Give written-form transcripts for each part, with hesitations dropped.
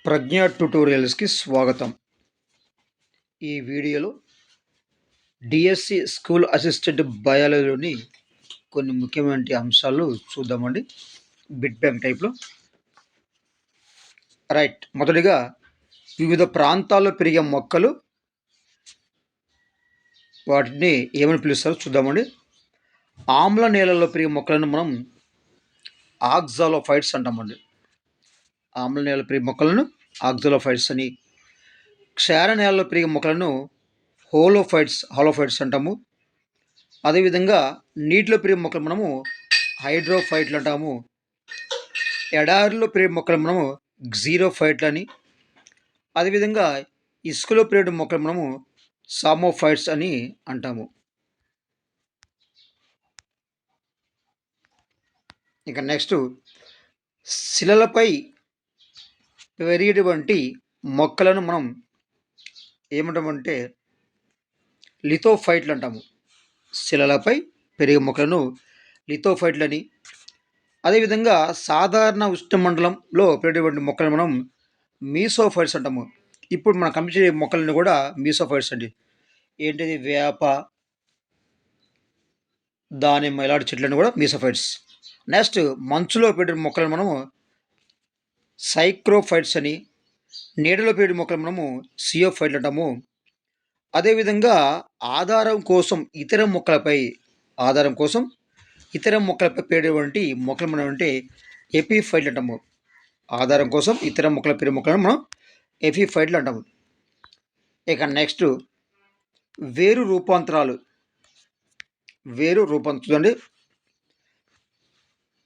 ప్రజ్ఞ ట్యుటోరియల్స్కి స్వాగతం. ఈ వీడియోలో డిఎస్సి స్కూల్ అసిస్టెంట్ బయాలజీలోని కొన్ని ముఖ్యమైన అంశాలు చూద్దామండి. బిట్ బ్యాంక్ టైప్లో. రైట్, మొదటిగా వివిధ ప్రాంతాల్లో పెరిగే మొక్కలు, వాటిని ఏమని పిలుస్తారో చూద్దామండి. ఆమ్ల నేలల్లో పెరిగే మొక్కలను మనం ఆక్సాలోఫైట్స్ అంటామండి. ఆమ్ల నేలలో పెరిగే మొక్కలను ఆక్సాలోఫైట్స్ అని, క్షార నేలలో పెరిగే మొక్కలను హాలోఫైట్స్ అంటాము. అదేవిధంగా నీటిలో పెరిగే మొక్కలు మనము హైడ్రోఫైట్లు అంటాము. ఎడారిలో పెరిగే మొక్కలు మనము జీరోఫైట్లు అని, అదేవిధంగా ఇసుకలో పెరిగే మొక్కలు మనము సామోఫైట్స్ అని అంటాము. ఇక నెక్స్ట్, శిలలపై పెరిగేటువంటి మొక్కలను మనం ఏమంటామంటే లిథోఫైట్లు అంటాము. శిలలపై పెరిగే మొక్కలను లిథోఫైట్లు అని, అదేవిధంగా సాధారణ ఉష్ణమండలంలో పెరిగేటువంటి మొక్కలను మనం మీసోఫైట్స్ అంటాము. ఇప్పుడు మనం కనిపించే మొక్కలను కూడా మీసోఫైట్స్ అండి. ఏంటిది? వేప, దానిమ్మ ఇలాంటి చెట్లను కూడా మీసోఫైట్స్. నెక్స్ట్, మంచులో పెరిగే మొక్కలను మనము సైక్రోఫైట్స్ అని, నీడలో పెరిగే మొక్కలు మనము సియోఫైట్లు అంటాము. అదేవిధంగా ఆధారం కోసం ఇతర మొక్కలపై పెరిగేటువంటి మొక్కలు మనం అంటే ఎపిఫైట్లు అంటాము. ఆధారం కోసం ఇతర మొక్కల పెరిగే మొక్కలను మనం ఎపిఫైట్లు అంటాము. ఇక నెక్స్ట్, వేరు రూపాంతరాలు. చూడండి,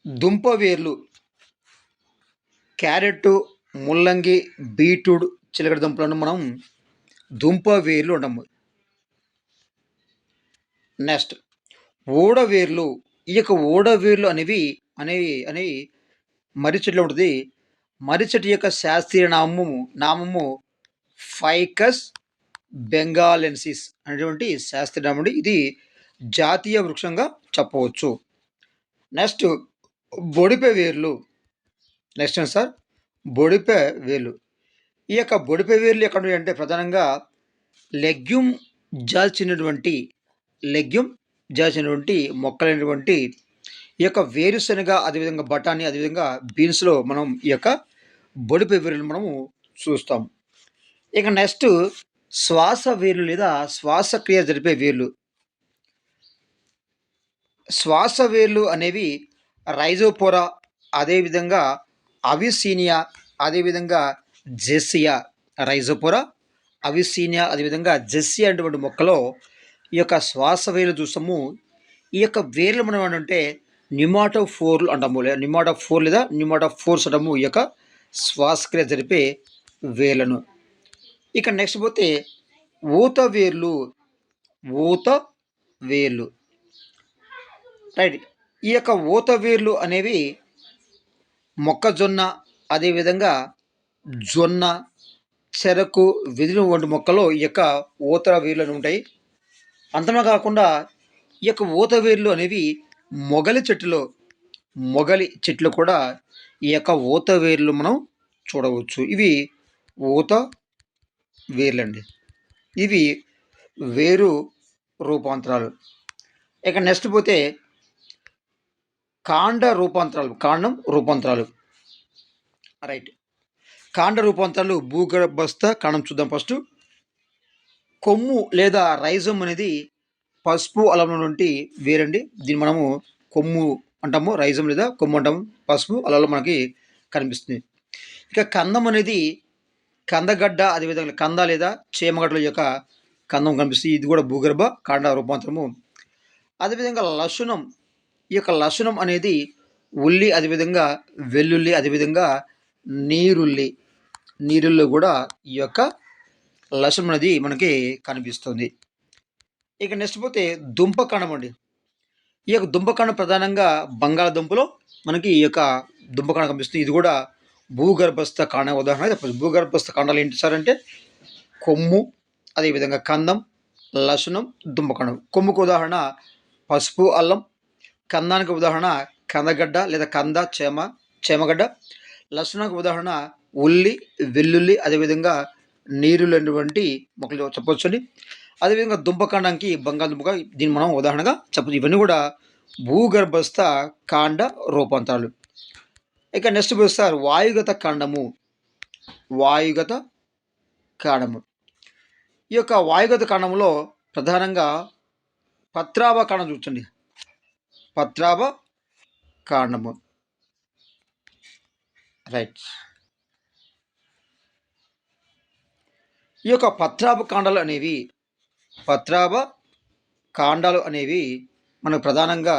దుంప వేర్లు, క్యారెట్, ముల్లంగి, బీట్రూట్, చిలకడ దుంపలను మనం దుంప వేర్లు అంటాము. నెక్స్ట్, ఓడవేర్లు. ఈ యొక్క ఓడవేర్లు అనేవి మర్రి చెట్లు ఉంటుంది. మర్రి చెట్టు యొక్క శాస్త్రీయ నామము ఫైకస్ బెంగాలెన్సిస్ అనేటువంటి శాస్త్రీయ నామం. ఇది జాతీయ వృక్షంగా చెప్పవచ్చు. నెక్స్ట్, బొడిపె వేర్లు. నెక్స్ట్ సార్, బొడిపె వేర్లు. ఈ యొక్క బొడిపె వేర్లు ఎక్కడ అంటే ప్రధానంగా లెగ్యూమ్ జాల్చినటువంటి మొక్కలైనటువంటి ఈ యొక్క వేరుశనగ, అదేవిధంగా బఠానీ, అదేవిధంగా బీన్స్లో మనం ఈ యొక్క బొడిపె వేర్లను మనము చూస్తాం. ఇక నెక్స్ట్, శ్వాస వేర్లు లేదా శ్వాసక్రియ జరిపే వేర్లు. శ్వాస వేర్లు అనేవి రైజోపోరా, అదేవిధంగా అవిసీనియా, అదేవిధంగా జెస్సియా. రైజోపోరా, అవిసీనియా, అదేవిధంగా జెస్సియా అటువంటి మొక్కలో ఈ యొక్క శ్వాస వేర్లు చూస్తాము. ఈ యొక్క వేర్లు మనం అంటే న్యూమాటోఫోర్లు అంటాము, న్యూమాటోఫోర్స్ అంటాము ఈ యొక్క శ్వాసక్రియ జరిపే వేర్లను. ఇక నెక్స్ట్ పోతే ఊత వేర్లు. రైట్, ఈ యొక్క ఊత వేర్లు అనేవి మొక్కజొన్న, అదేవిధంగా జొన్న, చెరకు, వెదురు వంటి మొక్కలో ఈ యొక్క ఊత వేర్లు ఉంటాయి. అంతమే కాకుండా ఈ యొక్క ఊత వేర్లు అనేవి మొగలి చెట్లు కూడా ఈ యొక్క ఊత వేర్లు మనం చూడవచ్చు. ఇవి ఊత వేర్లండి. ఇవి వేరు రూపాంతరాలు. ఇక నెక్స్ట్ పోతే కాండం రూపాంతరాలు. రైట్, కాండ రూపాంతరాలు భూగర్భస్థ కాండం చూద్దాం. ఫస్ట్, కొమ్ము లేదా రైజం అనేది పసుపు అల్లం నుండి వేరండి. దీన్ని మనము కొమ్ము అంటాము, రైజం లేదా కొమ్ము అంటాము. పసుపు అల్లంలో మనకి కనిపిస్తుంది. ఇక కందం అనేది కందగడ్డ, అదేవిధంగా కంద లేదా చేమగడ్డల యొక్క కందం కనిపిస్తుంది. ఇది కూడా భూగర్భ కాండ రూపాంతరము. అదేవిధంగా లసునం. ఈ యొక్క లసునం అనేది ఉల్లి, అదేవిధంగా వెల్లుల్లి, అదేవిధంగా నీరుల్లో కూడా ఈ యొక్క లసునం అనేది మనకి కనిపిస్తుంది. ఇక నెక్స్ట్ పోతే దుంపకాండం అండి. ఈ యొక్క దుంపకాండం ప్రధానంగా బంగాళాదుంపలో మనకి ఈ యొక్క దుంపకాండం కనిపిస్తుంది. ఇది కూడా భూగర్భస్థ కాండ ఉదాహరణ చెప్పచ్చు. భూగర్భస్థ కాండాలు ఏంటి సార్ అంటే కొమ్ము, అదేవిధంగా కందం, లసునం, దుంపకాండం. కొమ్ముకు ఉదాహరణ పసుపు అల్లం, కందానికి ఉదాహరణ కందగడ్డ లేదా చేమగడ్డ, లసునానికి ఉదాహరణ ఉల్లి, వెల్లుల్లి, అదేవిధంగా నీరు లేనటువంటి మొక్కలు చెప్పొచ్చండి. అదేవిధంగా దుంపకాండానికి బంగాళదుంపగా దీన్ని మనం ఉదాహరణగా చెప్పచ్చు. ఇవన్నీ కూడా భూగర్భస్థ కాండ రూపాంతరాలు. ఇక నెక్స్ట్ సార్ వాయుగత కాండము. వాయుగత కాండము. ఈ యొక్క వాయుగత కాండంలో ప్రధానంగా పత్రాభ కాండం చూడండి. పత్రాభ కాండము. రైట్. ఈ యొక్క పత్రాభ కాండాలు అనేవి మనకు ప్రధానంగా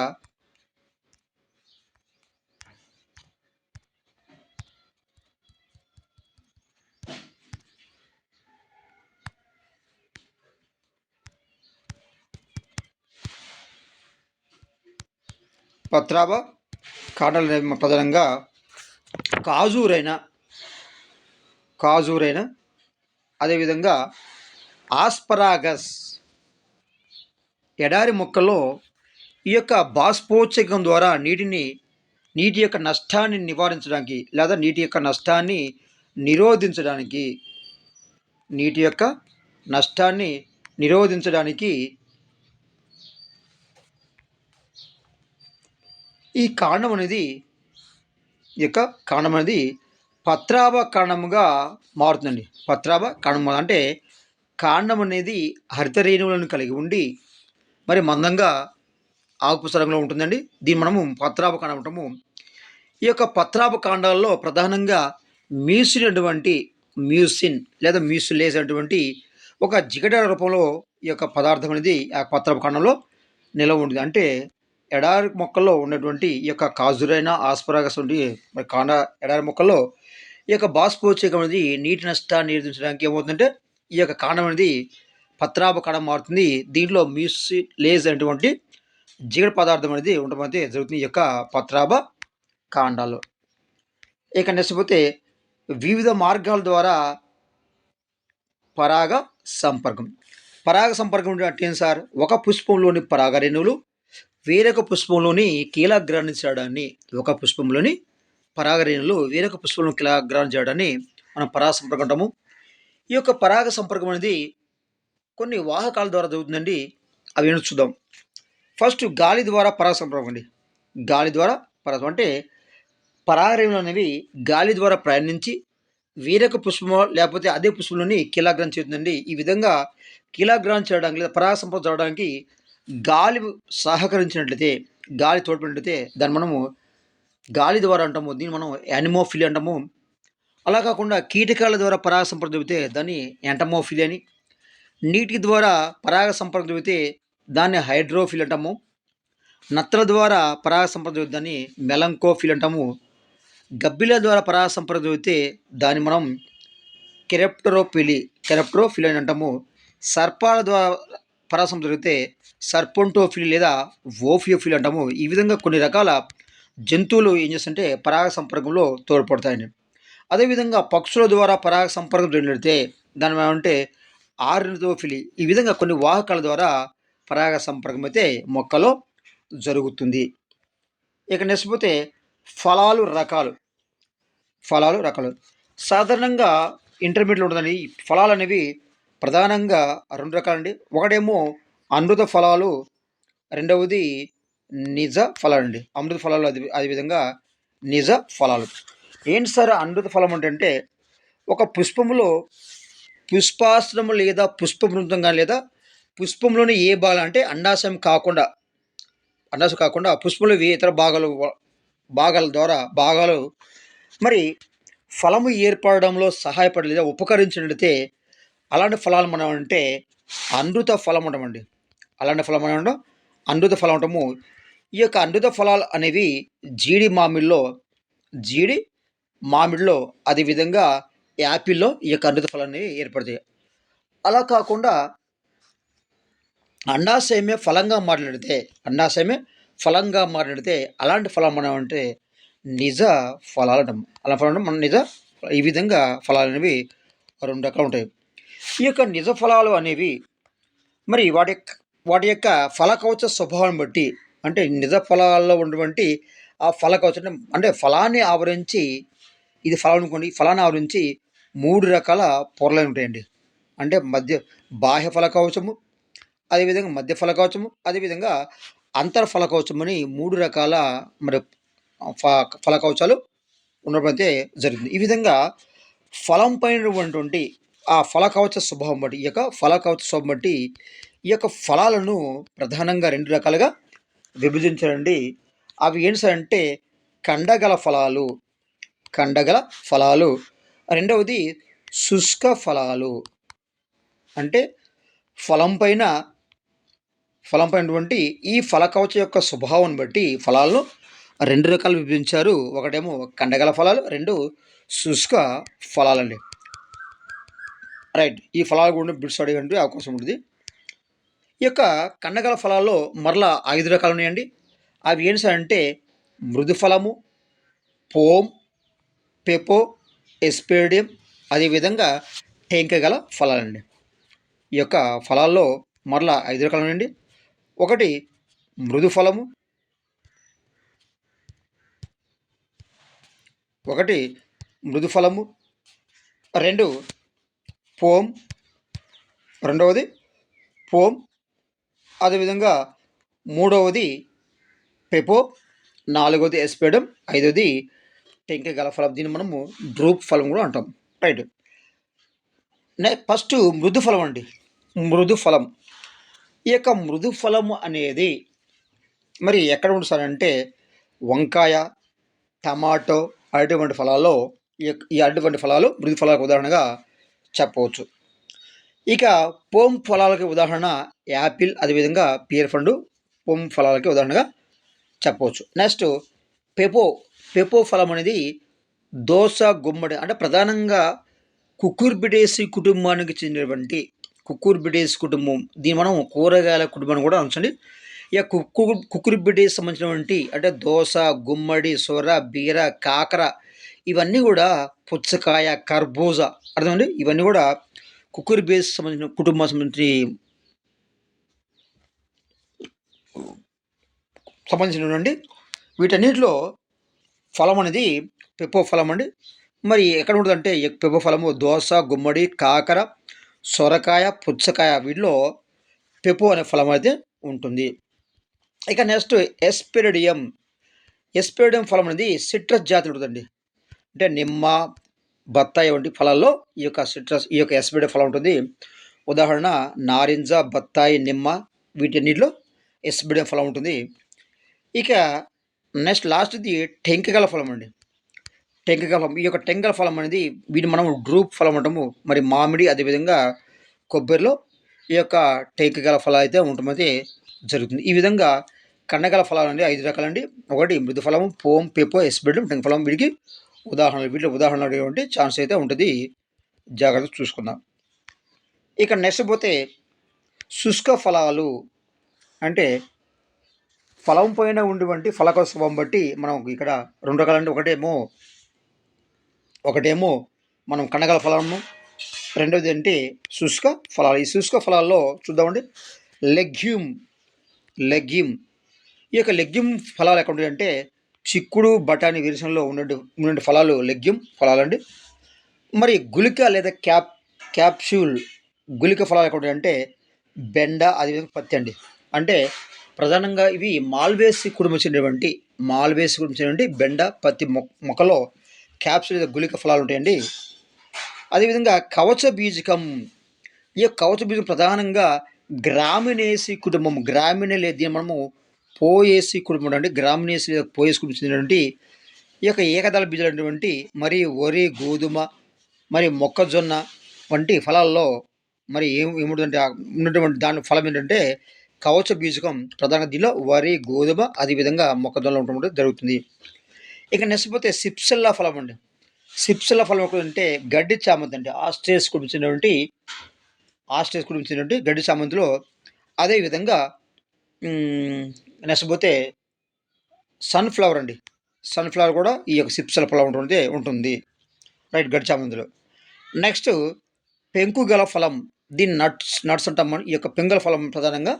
పత్రాభ కాండాలు అనేవి ప్రధానంగా కాజూరైన అదేవిధంగా ఆస్పరాగస్ ఎడారి మొక్కల్లో ఈ యొక్క బాష్పోత్సర్గం ద్వారా నీటి యొక్క నష్టాన్ని నివారించడానికి లేదా నీటి యొక్క నష్టాన్ని నిరోధించడానికి ఈ కాండం అనేది పత్రాభ కాండముగా మారుతుందండి. పత్రాభ కాండం అంటే కాండం అనేది హరిత రేణువులను కలిగి ఉండి మరి మందంగా ఆకుపచ్చ రంగులో ఉంటుందండి. దీన్ని మనము పత్రాభ కాండం అంటాము. ఈ యొక్క పత్రాభ కాండాల్లో ప్రధానంగా మ్యూసిన్ లేదా మ్యూసిలేజ్ అనేటువంటి ఒక జిగట రూపంలో ఈ యొక్క పదార్థం అనేది ఆ పత్రాభ కాండంలో నిలవ ఉంటుంది. అంటే ఎడారి మొక్కల్లో ఉన్నటువంటి ఈ యొక్క కాజురైన ఆస్పరాగస్ వంటి మరి ఎడారి మొక్కల్లో ఈ యొక్క బాష్పోత్సర్గం అనేది నీటి నష్టాన్ని నిరోధించడానికి ఏమవుతుందంటే ఈ యొక్క కాండం అనేది పత్రాభ కాండం మారుతుంది. దీంట్లో మ్యూసిలేజ్ అనేటువంటి జిగట పదార్థం అనేది ఉండడం అయితే జరుగుతుంది ఈ యొక్క పత్రాభ కాండాలు. ఇక నెక్స్ట్ పోతే వివిధ మార్గాల ద్వారా పరాగ సంపర్కం అంటే ఏం సార్? ఒక పుష్పంలోని పరాగ రేణువులు వేరొక పుష్పంలోని కీలగ్రాన్ని చేయడాన్ని వేరొక పుష్పంలో కీలగ్రాన్ని చేయడాన్ని మనం పరాగ సంపర్కం అంటాము. ఈ యొక్క పరాగ సంపర్కం అనేది కొన్ని వాహకాల ద్వారా జరుగుతుందండి. అవి ఏంటో చూద్దాం. ఫస్ట్ గాలి ద్వారా పరాగ సంపర్కం అండి. గాలి ద్వారా పరాగం అంటే పరాగరేణువులు అనేవి గాలి ద్వారా ప్రయాణించి వేరొక పుష్పమో లేకపోతే అదే పుష్పంలోని కీలగ్రాన్ని చేరుతుందండి. ఈ విధంగా కీలగ్రాన్ని చేయడానికి లేదా పరాగ సంపర్కం జరగడానికి గాలి సహకరించినట్లయితే, గాలి తోడ్పడినట్లయితే దాన్ని మనము గాలి ద్వారా అంటాము. దీన్ని మనం యానిమోఫిలి అంటాము. అలా కాకుండా కీటకాల ద్వారా పరాగ సంపర్కం జరిగితే దాన్ని యాంటమోఫిలి అని, నీటి ద్వారా పరాగ సంపర్కం జరిగితే దాన్ని హైడ్రోఫిల్ అంటాము. నత్తల ద్వారా పరాగ సంపర్కం జరిగితే దాన్ని మెలంకోఫిల్ అంటాము. గబ్బిల ద్వారా పరాగ సంపర్కం జరిగితే దాన్ని మనం కెరప్టరోఫిలి అని అంటాము. సర్పాల ద్వారా పరాగ సంపర్కం జరిగితే సర్పొంటోఫిలి లేదా ఓఫియోఫిలి అంటాము. ఈ విధంగా కొన్ని రకాల జంతువులు ఏం చేస్తుంటే పరాగ సంపర్కంలో తోడ్పడతాయండి. అదేవిధంగా పక్షుల ద్వారా పరాగ సంపర్కం జరిగితే దాని ఏమంటే ఆర్నిథోఫిలి. ఈ విధంగా కొన్ని వాహకాల ద్వారా పరాగ సంపర్కం అయితే మొక్కలో జరుగుతుంది. ఇక నెక్స్ట్ పోతే ఫలాలు రకాలు. సాధారణంగా ఇంటర్మీడియట్లో ఉంటుందండి. ఫలాలు అనేవి ప్రధానంగా 2 రకాలండి. ఒకటేమో అమృత ఫలాలు, రెండవది నిజ ఫలాలండి. అమృత ఫలాలు అదేవిధంగా నిజ ఫలాలు. ఏంటి సార్ అమృత ఫలం అంటే ఒక పుష్పములో పుష్పాశ్రము లేదా పుష్పవృంతం కానీ లేదా పుష్పంలోని ఏ భాగం అంటే అండాశయం కాకుండా పుష్పంలో ఇతర భాగాల ద్వారా మరి ఫలము ఏర్పడడంలో సహాయపడి లేదా ఉపకరించినట్లయితే అలాంటి ఫలాలు మనం అంటే అమృత ఫలం అంటామండి. అమృత ఫలం అంటాము. ఈ యొక్క అమృత ఫలాలు అనేవి జీడి మామిడిలో అదేవిధంగా యాపిల్లో ఈ యొక్క అమృత ఫలాలు అనేవి ఏర్పడతాయి. అలా కాకుండా అండాశయమే ఫలంగా మాట్లాడితే అలాంటి ఫలం మనం అంటే నిజ ఫలాలు అంటాం. అలా ఫలం మనం ఈ విధంగా ఫలాలు అనేవి 2 రకాలు ఉంటాయి. ఈ యొక్క నిజ ఫలాలు అనేవి మరి వాటి యొక్క ఫలకవచ స్వభావాన్ని బట్టి అంటే నిజ ఫలాల్లో ఉన్నటువంటి ఆ ఫలకవచం అంటే ఫలాన్ని ఆవరించి ఇది ఫలం అనుకోండి. ఫలానా ఆవు నుంచి 3 రకాల పొరలు ఉంటాయండి. అంటే బాహ్య ఫల కవచము, అదేవిధంగా మధ్య ఫల కవచము, అదేవిధంగా అంతర్ ఫల కవచం అని 3 రకాల మరి ఫ ఫల కవచాలు ఉండడం అయితే జరుగుతుంది. ఈ విధంగా ఫలం పైన ఉన్నటువంటి ఆ ఫల కవచ స్వభావం బట్టి, ఈ యొక్క ఫల కవచ స్వభావం బట్టి ఈ యొక్క ఫలాలను ప్రధానంగా 2 రకాలుగా విభజించారండి. అవి ఏంటి సార్ అంటే కండగల ఫలాలు, కండగల ఫలాలు. రెండవది శుష్క ఫలాలు. అంటే ఫలం పైనటువంటి ఈ ఫల కవచ యొక్క స్వభావం బట్టి ఫలాలను 2 రకాలు విభజించారు. ఒకటేమో కండగల ఫలాలు, 2 శుష్క ఫలాలండి. రైట్. ఈ ఫలాలు కూడా బిట్స్ అడిగే అవకాశం ఉంటుంది. ఈ యొక్క కండగల ఫలాల్లో మరలా 5 రకాలు ఉన్నాయండి. అవి ఏంటి సార్ అంటే మృదు ఫలము, పోమ్, పెపో, ఎస్పేడియం, అదేవిధంగా టెంక గల ఫలాలండి. ఈ యొక్క ఫలాల్లో మరలా 5 రకాలు ఉన్నాయండి. ఒకటి మృదు ఫలము, ఒకటి మృదు ఫలము, 2 పోమ్, రెండవది పోమ్, అదేవిధంగా మూడవది పెపో, నాలుగవది ఎస్పేడమ్, ఐదవది టెంక గల ఫలం. దీన్ని మనము డ్రూప్ ఫలం కూడా అంటాం. రైట్. ఫస్ట్ మృదు ఫలం అండి. మృదు ఫలం. ఈ యొక్క మృదు ఫలము అనేది మరి ఎక్కడ ఉంటుంది సార్ అంటే వంకాయ, టమాటో అటువంటి ఫలాల్లో ఈ అటువంటి ఫలాలు మృదు ఫలాలకు ఉదాహరణగా చెప్పవచ్చు. ఇక పోమ్ ఫలాలకి ఉదాహరణ యాపిల్, అదేవిధంగా పియర్ పండు పోమ్ ఫలాలకి ఉదాహరణగా చెప్పవచ్చు. నెక్స్ట్ పెపో ఫలం అనేది దోస గుమ్మడి, అంటే ప్రధానంగా కుకుర్బిటేసి కుటుంబానికి చెందినటువంటి కుకుర్బిటేసి కుటుంబం. దీన్ని మనం కూరగాయల కుటుంబం కూడా అనొచ్చండి. ఇక కుకుర్బిటేసి సంబంధించినటువంటి అంటే దోస, గుమ్మడి, సొర, బీర, కాకర ఇవన్నీ కూడా పుచ్చకాయ, కర్బూజా అర్థమండి. ఇవన్నీ కూడా కుకుర్బిటేసి సంబంధించిన కుటుంబం సంబంధించినటువంటి వీటన్నిటిలో ఫలం అనేది పెపో ఫలం అండి. మరి ఎక్కడ ఉంటుందంటే పెపో ఫలము దోస, గుమ్మడి, కాకర, సొరకాయ, పుచ్చకాయ వీటిలో పెపో అనే ఫలం అయితే ఉంటుంది. ఇక నెక్స్ట్ ఎస్పెరిడియం ఫలం అనేది సిట్రస్ జాతి ఉంటుందండి. అంటే నిమ్మ, బత్తాయి వంటి ఫలాల్లో ఈ యొక్క ఎస్పెరిడియం ఫలం ఉంటుంది. ఉదాహరణ నారింజ, బత్తాయి, నిమ్మ వీటన్నిటిలో ఎస్పెరిడియం ఫలం ఉంటుంది. ఇక నెక్స్ట్ లాస్ట్ది టెంకగల ఫలం అండి. టెంకగల ఫలం. ఈ యొక్క టెంకగల ఫలం అనేది వీటిని మనం డ్రూప్ ఫలం అంటాము. మరి మామిడి, అదేవిధంగా కొబ్బరిలో ఈ యొక్క టెంకగల ఫలం అయితే ఉండటమైతే జరుగుతుంది. ఈ విధంగా కండగల ఫలాలు అండి 5 రకాలండి. ఒకటి మృదు ఫలము, పోమ్, పెపో, ఎస్పెరిడియం, టెంక ఫలం. వీటికి వీటిలో ఉదాహరణలు అడిగేటువంటి ఛాన్స్ అయితే ఉంటుంది. జాగ్రత్త చూసుకుందాం. ఇక నెక్స్ట్ పోతే శుష్క ఫలాలు అంటే ఫలం పైన ఉండేటువంటి ఫలక స్వభావం బట్టి మనం ఇక్కడ 2 రకాలంటే ఒకటేమో మనం కండగల ఫలము, రెండవది అంటే శుష్క ఫలాలు. ఈ శుష్క ఫలాల్లో చూద్దామండి. లెగ్యూమ్. ఈ యొక్క లెగ్యూమ్ ఫలాలు ఎక్కడ ఉంటాయంటే చిక్కుడు, బఠానీ, వేరుశనగలో ఉన్నటువంటి ఫలాలు లెగ్యూమ్ ఫలాలండి. మరి గుళిక లేదా క్యాప్సూల్ గుళిక ఫలాలు ఎక్కడ ఉంటాయంటే బెండ, అదేవిధంగా పత్తి అండి. అంటే ప్రధానంగా ఇవి మాల్వేసి కుటుంబం చెందినటువంటి బెండ, పత్తి మొక్కలో క్యాప్సూల్ లేదా గుళిక ఫలాలు ఉంటాయండి. అదేవిధంగా కవచ బీజకం. ఈ కవచ బీజం ప్రధానంగా గ్రామినేసి కుటుంబం. దీన్ని మనము పోయేసి కుటుంబం అంటే గ్రామినేసి లేదా పోయేసి కుటుంబం చెందినటువంటి ఈ యొక్క ఏకదళ బీజాలు అనేటువంటి మరి వరి, గోధుమ, మరి మొక్కజొన్న వంటి ఫలాల్లో మరి ఏముంటుందంటే ఉన్నటువంటి దాని ఫలం ఏంటంటే కవచ బీజకం. ప్రధానంగా దీనిలో వరి, గోధుమ, అదేవిధంగా మొక్కజొన్న ఉండటం జరుగుతుంది. ఇక నెక్స్ట్ పోతే సిప్సెల్లా ఫలం అండి. సిప్సెల్లా ఫలం అంటే గడ్డి చామంతి అండి. ఆస్ట్రేస్ కుటుంబించినటువంటి గడ్డి చామంతిలో. అదేవిధంగా నెక్స్ట్ పోతే సన్ఫ్లవర్ అండి. సన్ఫ్లవర్ కూడా ఈ యొక్క సిప్సెల్ ఫలం ఉంటుంది. రైట్. గడ్డి చామంతిలో. నెక్స్ట్ పెంకుగల ఫలం. దీన్ని నట్స్ అంటాం. ఈ యొక్క పెంగల ఫలం ప్రధానంగా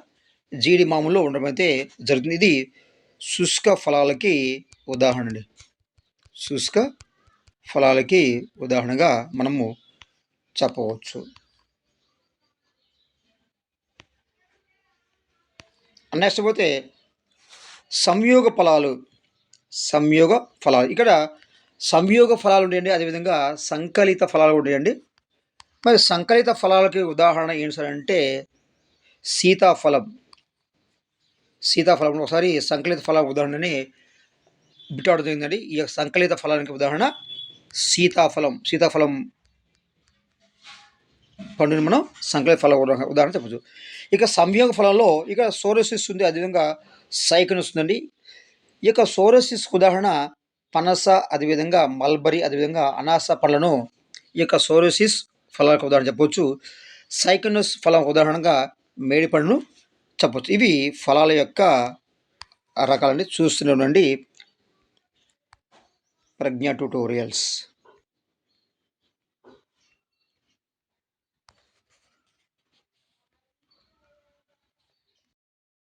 జీడి మామూలులో ఉండడం అయితే జరుగుతుంది. ఇది శుష్క ఫలాలకి ఉదాహరణ అండి. శుష్క ఫలాలకి ఉదాహరణగా మనము చెప్పవచ్చు. నెక్స్ట్ పోతే సంయోగ ఫలాలు. సంయోగ ఫలాలు ఇక్కడ సంయోగ ఫలాలు ఉంటాయండి, అదేవిధంగా సంకలిత ఫలాలు ఉంటాయండి. మరి సంకలిత ఫలాలకి ఉదాహరణ ఏంటి సార్ అంటే సీతాఫలం. సీతాఫలం ఒకసారి సంకలిత ఫల ఉదాహరణని బిట్టాడడం జరిగిందండి. ఈ సంకలిత ఫలానికి ఉదాహరణ సీతాఫలం. సీతాఫలం పండుని మనం సంకలిత ఫల ఉదాహరణ చెప్పచ్చు. ఇక సంయోగ ఫలంలో ఇక సోరోసిస్ ఉంది, అదేవిధంగా సైకనస్ ఉందండి. ఈ యొక్క సోరోసిస్ ఉదాహరణ పనస, అదేవిధంగా మల్బరీ, అదేవిధంగా అనాస పళ్ళను ఈ యొక్క సోరోసిస్ ఫలాలకు ఉదాహరణ చెప్పవచ్చు. సైకనస్ ఫలం ఉదాహరణగా మేడి పండును చెప్పవచ్చు. ఇవి ఫలాల యొక్క రకాలని చూస్తూనే ఉండండి ప్రజ్ఞ ట్యుటోరియల్స్.